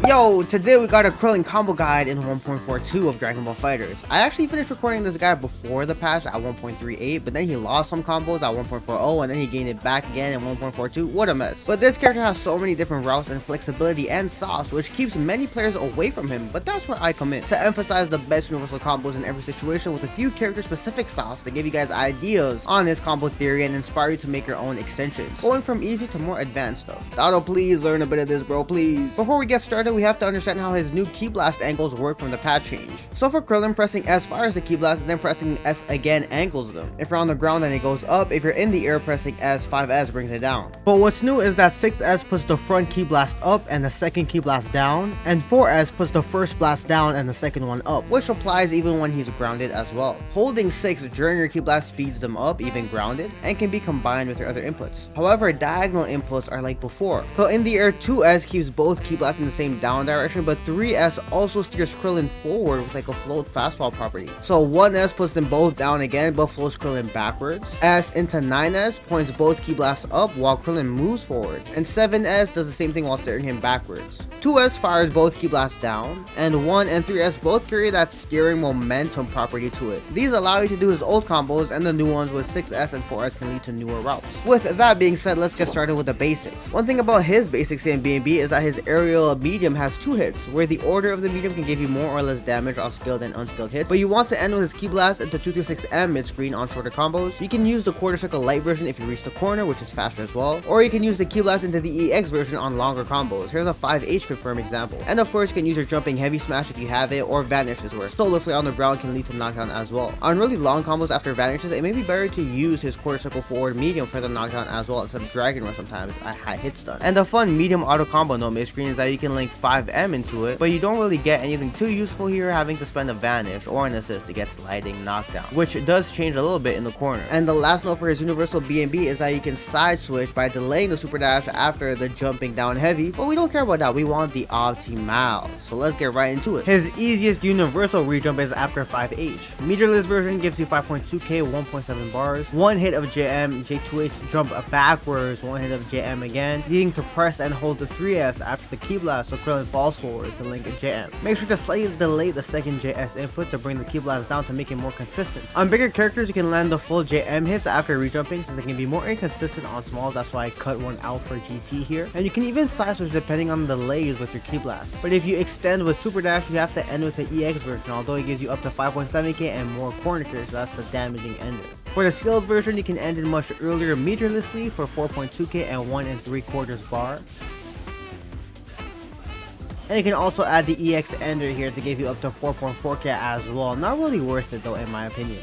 Yo, today we got a Krillin Combo guide in 1.42 of Dragon Ball FighterZ. I actually finished recording this guide before the patch at 1.38, but then he lost some combos at 1.40 and then he gained it back again in 1.42. What a mess. But this character has so many different routes and flexibility and sauce, which keeps many players away from him, but that's where I come in, to emphasize the best universal combos in every situation with a few character specific sauce to give you guys ideas on his combo theory and inspire you to make your own extensions, going from easy to more advanced stuff. Auto, please learn a bit of this, bro, please. Before we get started, we have to understand how his new key blast angles work from the patch change. So for Krillin, pressing S fires the key blast and then pressing S again angles them. If you're on the ground, then it goes up. If you're in the air, pressing S, 5S brings it down. But what's new is that 6S puts the front key blast up and the second key blast down, and 4S puts the first blast down and the second one up, which applies even when he's grounded as well. Holding 6 during your key blast speeds them up, even grounded, and can be combined with your other inputs. However, diagonal inputs are like before. So in the air, 2S keeps both key blasts in the same down direction, but 3S also steers Krillin forward with like a float fastfall property. So 1S puts them both down again but floats Krillin backwards. S into 9S points both key blasts up while Krillin moves forward, and 7S does the same thing while steering him backwards. 2S fires both key blasts down, and 1 and 3S both carry that steering momentum property to it. These allow you to do his old combos, and the new ones with 6S and 4S can lead to newer routes. With that being said, let's get started with the basics. One thing about his basics in BnB is that his aerial medium has 2 hits, where the order of the medium can give you more or less damage off skilled and unskilled hits, but you want to end with his key blast into 236M mid-screen on shorter combos. You can use the quarter circle light version if you reach the corner, which is faster as well, or you can use the key blast into the EX version on longer combos. Here's a 5H confirm example. And of course, you can use your jumping heavy smash if you have it, or vanishes, where Solo Lvl on the ground can lead to knockdown as well. On really long combos after vanishes, it may be better to use his quarter circle forward medium for the knockdown as well instead of Dragon Rush sometimes at high hit stun. And the fun medium auto combo no mid-screen is that you can link 5M into it, but you don't really get anything too useful here, having to spend a vanish or an assist to get sliding knockdown, which does change a little bit in the corner. And the last note for his universal BnB is that you can side switch by delaying the super dash after the jumping down heavy, but we don't care about that, we want the optimal. So let's get right into it. His easiest universal rejump is after 5H. Meterless version gives you 5.2k, 1.7 bars, 1 hit of JM, J2H jump backwards, 1 hit of JM again, needing to press and hold the 3S after the key blast so Krillin falls forward to link a JM. Make sure to slightly delay the second JS input to bring the key blast down to make it more consistent. On bigger characters, you can land the full JM hits after rejumping since it can be more inconsistent on smalls, that's why I cut one out for GT here. And you can even side switch depending on the delays with your key blast. But if you extend with super dash, you have to end with the EX version, although it gives you up to 5.7k and more corner carries, so that's the damaging ender. For the skilled version, you can end it much earlier meterlessly for 4.2k and 1 3/4 bar. And you can also add the EX ender here to give you up to 4.4k as well. Not really worth it though, in my opinion.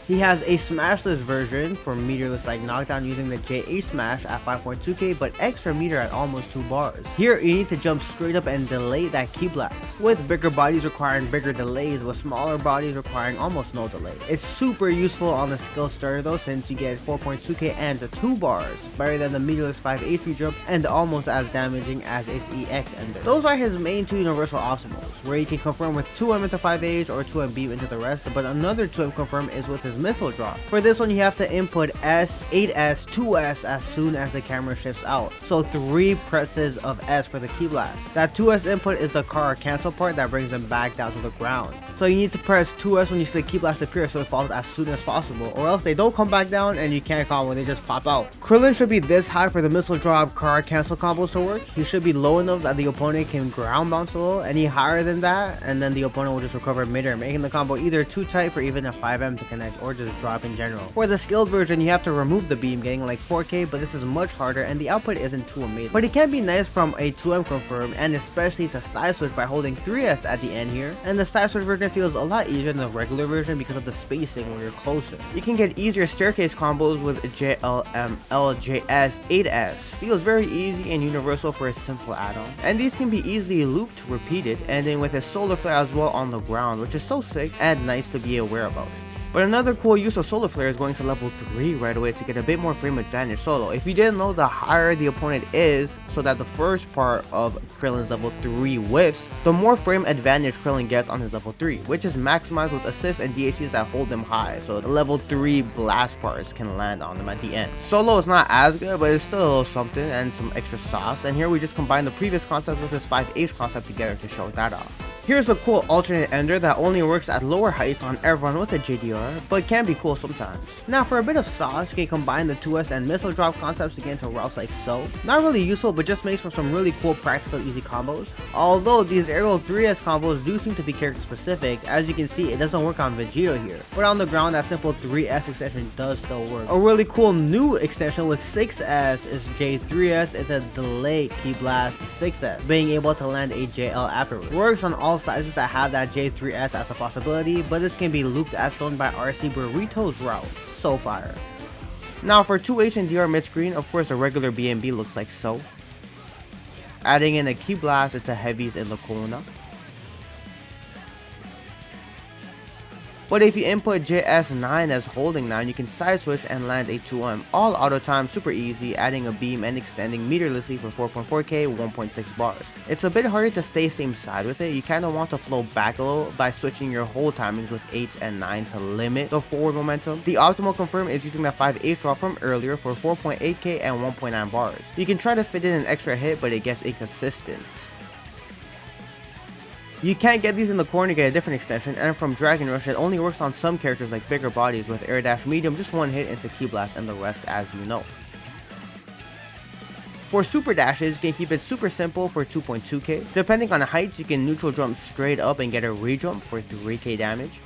He has a Smashless version for meterless like knockdown using the JH smash at 5.2k but extra meter at almost 2 bars. Here you need to jump straight up and delay that key blast, with bigger bodies requiring bigger delays with smaller bodies requiring almost no delay. It's super useful on the skill starter though, since you get 4.2k and 2 bars, better than the meterless 5H jump and almost as damaging as its EX ender. Those are his main 2 universal optimals, where you can confirm with 2M into 5H or 2M beam into the rest, but another 2M confirm is with his missile drop. For this one, you have to input S, 8S, 2S as soon as the camera shifts out, so 3 presses of S for the key blast. That 2S input is the car cancel part that brings them back down to the ground, so you need to press 2S when you see the key blast appear so it falls as soon as possible, or else they don't come back down and you can't combo, they just pop out. Krillin should be this high for the missile drop car cancel combos to work. He should be low enough that the opponent can ground bounce low, any higher than that and then the opponent will just recover midair, making the combo either too tight for even a 5M to connect or just drop in general. For the skilled version, you have to remove the beam, getting like 4k, but this is much harder and the output isn't too amazing. But it can be nice from a 2M confirm, and especially to side switch by holding 3S at the end here. And the side switch version feels a lot easier than the regular version because of the spacing when you're closer. You can get easier staircase combos with JLM, LJS, 8S. Feels very easy and universal for a simple add-on. And these can be easily looped, repeated, ending with a Solo Lvl as well on the ground, which is so sick and nice to be aware about. But another cool use of Solo Flare is going to level 3 right away to get a bit more frame advantage solo. If you didn't know, the higher the opponent is, so that the first part of Krillin's level 3 whiffs, the more frame advantage Krillin gets on his level 3, which is maximized with assists and DHCs that hold them high, so the level 3 blast parts can land on them at the end. Solo is not as good, but it's still a little something and some extra sauce, and here we just combine the previous concept with this 5H concept together to show that off. Here's a cool alternate ender that only works at lower heights on everyone with a JDR, but can be cool sometimes. Now for a bit of sauce, you can combine the 2S and missile drop concepts to get into routes like so. Not really useful, but just makes for some really cool practical easy combos. Although these aerial 3S combos do seem to be character specific, as you can see it doesn't work on Vegito here. But on the ground that simple 3S extension does still work. A really cool new extension with 6S is J3S and the delay Ki Blast 6S, being able to land a JL afterwards. Works on all sizes that have that J3S as a possibility, but this can be looped as shown by RC Burrito's route. So fire. Now for 2H and DR mid-screen, of course a regular BnB looks like so. Adding in a Ki Blast into heavies in the corner. But if you input JS9 as holding 9, you can side switch and land a 2M, all auto time, super easy, adding a beam and extending meterlessly for 4.4k, 1.6 bars. It's a bit harder to stay same side with it. You kind of want to flow back a little by switching your hold timings with 8 and 9 to limit the forward momentum. The optimal confirm is using the 5H drop from earlier for 4.8k and 1.9 bars. You can try to fit in an extra hit, but it gets inconsistent. You can't get these in the corner to get a different extension, and from Dragon Rush it only works on some characters like bigger bodies. With Air Dash medium, just one hit into Ki Blast and the rest as you know. For super dashes, you can keep it super simple for 2.2k. Depending on the heights, you can neutral jump straight up and get a re-jump for 3k damage.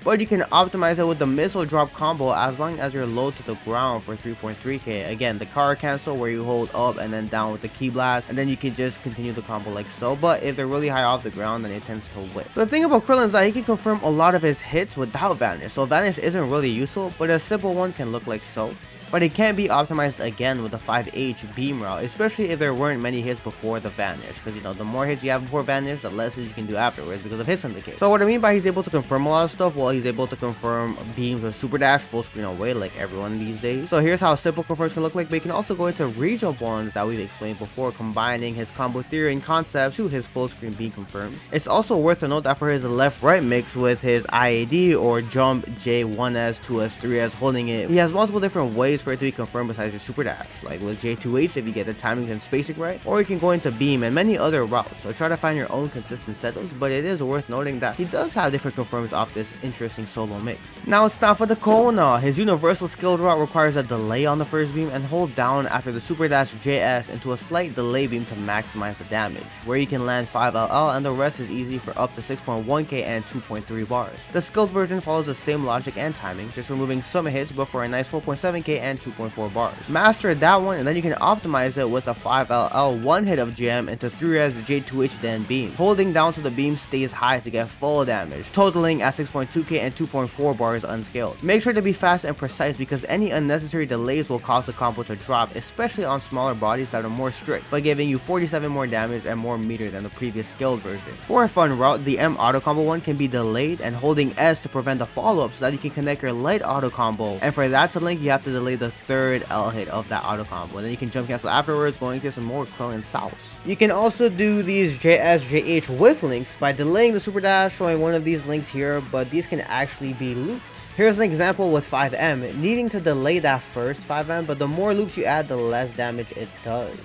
But you can optimize it with the missile drop combo as long as you're low to the ground for 3.3k. Again, the car cancel where you hold up and then down with the Ki Blast, and then you can just continue the combo like so. But if they're really high off the ground, then it tends to whip. So the thing about Krillin is that he can confirm a lot of his hits without Vanish. So Vanish isn't really useful, but a simple one can look like so. But it can be optimized again with a 5H beam route, especially if there weren't many hits before the Vanish, because you know, the more hits you have before Vanish, the less hits you can do afterwards because of hits in the case. So what I mean by he's able to confirm a lot of stuff, well, he's able to confirm beams with super dash, full screen away like everyone these days. So here's how simple confirms can look like, but you can also go into regional ones that we've explained before, combining his combo theory and concept to his full screen beam confirms. It's also worth to note that for his left-right mix with his IAD or jump J1S, 2S, 3S holding it, he has multiple different ways for it to be confirmed besides your super dash, like with J2H if you get the timings and spacing right, or you can go into beam and many other routes. So try to find your own consistent setups, but it is worth noting that he does have different confirms off this interesting solo mix. Now it's time for the Kona. His universal skilled route requires a delay on the first beam and hold down after the super dash JS into a slight delay beam to maximize the damage, where you can land 5LL and the rest is easy for up to 6.1k and 2.3 bars. The skilled version follows the same logic and timings, just removing some hits but for a nice 4.7k and 2.4 bars. Master that one and then you can optimize it with a 5LL one hit of GM into 3S J2H then beam, holding down so the beam stays high to get full damage, totaling at 6.2k and 2.4 bars unscaled. Make sure to be fast and precise because any unnecessary delays will cause the combo to drop, especially on smaller bodies that are more strict, by giving you 47 more damage and more meter than the previous skilled version. For a fun route, the M Autocombo one can be delayed and holding S to prevent the follow-up so that you can connect your light Autocombo, and for that to link you have to delay the third L hit of that Autocombo, and then you can jump cancel afterwards, going to some more Krillin sauce. You can also do these JS JH whiff links by delaying the super dash, showing one of these links here, but these can actually be looped. Here's an example with 5M, needing to delay that first 5M, but the more loops you add, the less damage it does.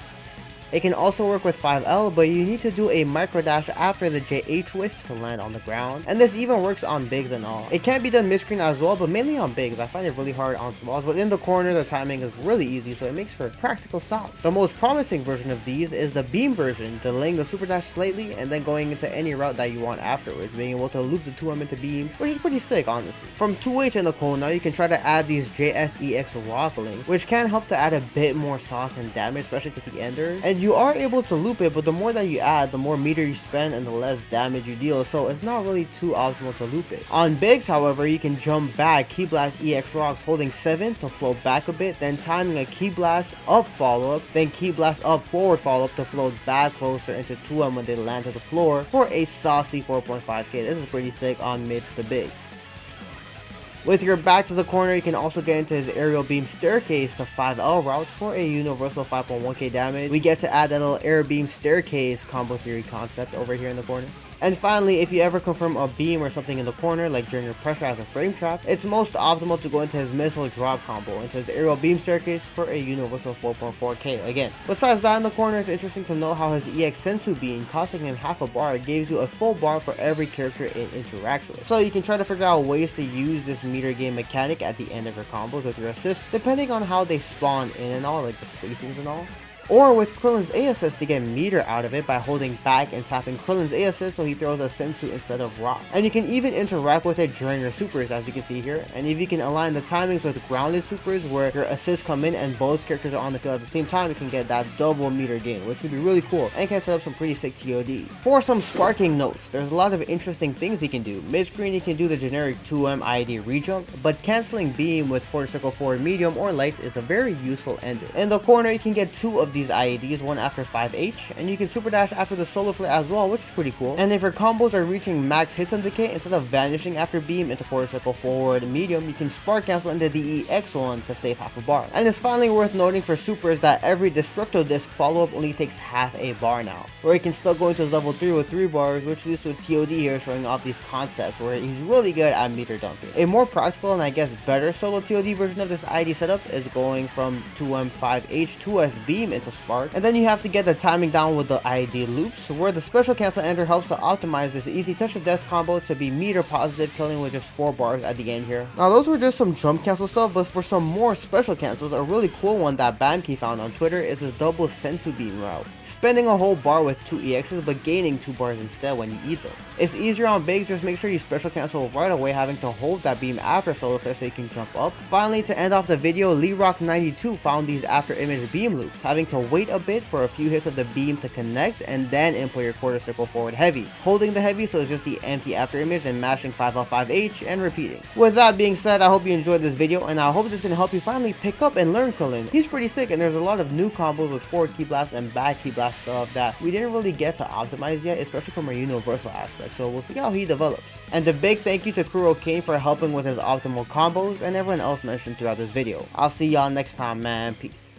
It can also work with 5L, but you need to do a micro dash after the JH whiff to land on the ground, and this even works on bigs and all. It can be done mid-screen as well, but mainly on bigs. I find it really hard on smalls, but in the corner the timing is really easy, so it makes for practical sauce. The most promising version of these is the beam version, delaying the super dash slightly and then going into any route that you want afterwards, being able to loop the 2M into beam, which is pretty sick honestly. From 2H in the Kona, you can try to add these JSEX rock links, which can help to add a bit more sauce and damage, especially to the enders, and And you are able to loop it, but the more that you add, the more meter you spend and the less damage you deal, so it's not really too optimal to loop it. On bigs, however, you can jump back, Ki Blast EX rocks holding 7 to float back a bit, then timing a Ki Blast up follow-up, then Ki Blast up forward follow-up to float back closer into 2M when they land to the floor for a saucy 4.5k. This is pretty sick on mids to bigs. With your back to the corner, you can also get into his aerial beam staircase to 5L routes for a universal 5.1k damage. We get to add that little air beam staircase combo theory concept over here in the corner. And finally, if you ever confirm a beam or something in the corner, like during your pressure as a frame trap, it's most optimal to go into his missile drop combo, into his aerial beam staircase for a universal 4.4k again. Besides that in the corner, it's interesting to know how his EX Senzu beam, costing him half a bar, gives you a full bar for every character it interacts with. So you can try to figure out ways to use this meter game mechanic at the end of your combos with your assists, depending on how they spawn in and all, like the spacings and all. Or with Krillin's A assist to get meter out of it by holding back and tapping Krillin's A assist so he throws a Senzu instead of rock. And you can even interact with it during your supers, as you can see here. And if you can align the timings with grounded supers where your assists come in and both characters are on the field at the same time, you can get that double meter gain, which would be really cool and can set up some pretty sick TODs. For some sparking notes, there's a lot of interesting things he can do. Midscreen, he can do the generic 2M IED rejump, but canceling beam with quarter circle forward medium or lights is a very useful ender. In the corner, you can get 2 of these IEDs, one after 5H, and you can super dash after the Solo Lvl as well, which is pretty cool. And if your combos are reaching max hits on decay, instead of vanishing after beam into quarter circle forward medium, you can spark cancel into the EX1 to save half a bar. And it's finally worth noting for supers that every Destructo Disc follow-up only takes half a bar now, where he can still go into his level 3 with 3 bars, which leads to a TOD here showing off these concepts where he's really good at meter dumping. A more practical and I guess better solo TOD version of this IED setup is going from 2M5H 2S beam into spark, and then you have to get the timing down with the IED loops, where the special cancel ender helps to optimize this easy touch of death combo to be meter positive, killing with just 4 bars at the end here. Now those were just some jump cancel stuff, but for some more special cancels, a really cool one that BnBs found on Twitter is his double Senzu beam route, spending a whole bar with 2 EXs but gaining 2 bars instead when you eat them. It's easier on bigs, just make sure you special cancel right away, having to hold that beam after Solo Lvl so you can jump up. Finally, to end off the video, LeeRock92 found these after image beam loops, having to wait a bit for a few hits of the beam to connect and then input your quarter circle forward heavy, holding the heavy so it's just the empty after image and mashing 5L5H and repeating. With that being said, I hope you enjoyed this video and I hope this can help you finally pick up and learn Krillin. He's pretty sick and there's a lot of new combos with forward Ki Blast and back Ki Blast stuff that we didn't really get to optimize yet, especially from a universal aspect, so we'll see how he develops. And a big thank you to Kurokaen for helping with his optimal combos and everyone else mentioned throughout this video. I'll see y'all next time, man. Peace.